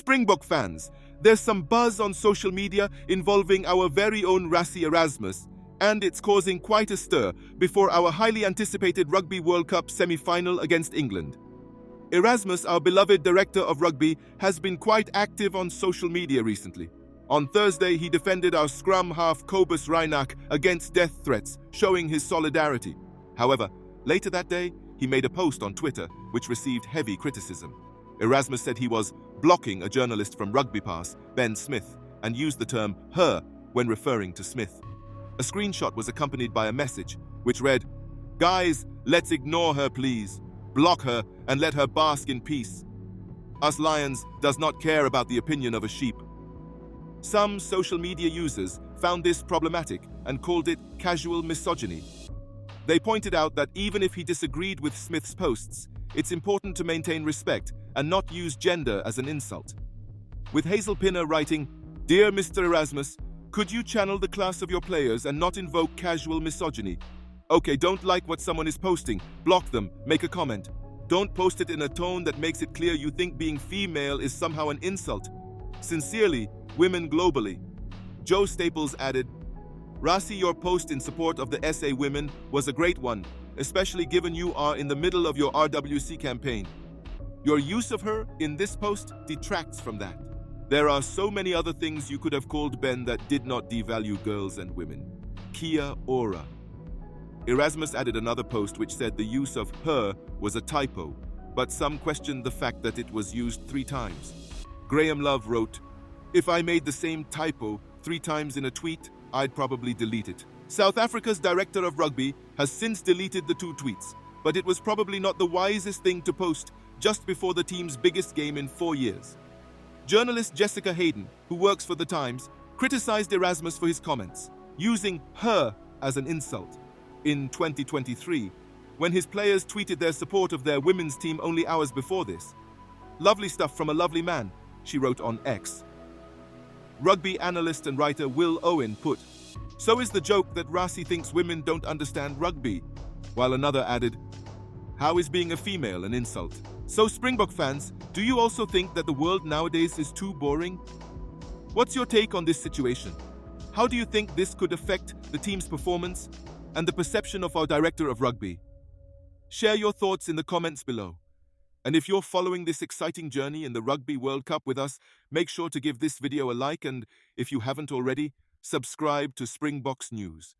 Springbok fans, there's some buzz on social media involving our very own Rassie Erasmus, and it's causing quite a stir before our highly anticipated Rugby World Cup semi-final against England. Erasmus, our beloved director of rugby, has been quite active on social media recently. On Thursday, he defended our scrum half Cobus Reinach against death threats, showing his solidarity. However, later that day, he made a post on Twitter which received heavy criticism. Erasmus said he was blocking a journalist from Rugby Pass, Ben Smith, and used the term her when referring to Smith. A screenshot was accompanied by a message which read, "Guys, let's ignore her please. Block her and let her bask in peace. Us lions does not care about the opinion of a sheep." Some social media users found this problematic and called it casual misogyny. They pointed out that even if he disagreed with Smith's posts, it's important to maintain respect and not use gender as an insult. With Hazel Pinner writing, "Dear Mr. Erasmus, could you channel the class of your players and not invoke casual misogyny? Okay, don't like what someone is posting, block them, make a comment. Don't post it in a tone that makes it clear you think being female is somehow an insult. Sincerely, women globally." Joe Staples added, "Rassie, your post in support of the SA women was a great one, especially given you are in the middle of your RWC campaign. Your use of her in this post detracts from that. There are so many other things you could have called Ben that did not devalue girls and women. Kia ora." Erasmus added another post which said the use of her was a typo, but some questioned the fact that it was used 3 times. Graham Love wrote, "If I made the same typo 3 times in a tweet, I'd probably delete it." South Africa's director of rugby has since deleted the 2 tweets, but it was probably not the wisest thing to post just before the team's biggest game in 4 years. Journalist Jessica Hayden, who works for The Times, criticized Erasmus for his comments, using her as an insult. In 2023, when his players tweeted their support of their women's team only hours before this. "Lovely stuff from a lovely man," she wrote on X. Rugby analyst and writer Will Owen put, "So is the joke that Rassie thinks women don't understand rugby," while another added, "How is being a female an insult?" So Springbok fans, do you also think that the world nowadays is too boring? What's your take on this situation? How do you think this could affect the team's performance and the perception of our director of rugby? Share your thoughts in the comments below. And if you're following this exciting journey in the Rugby World Cup with us, make sure to give this video a like and, if you haven't already, subscribe to Springboks News.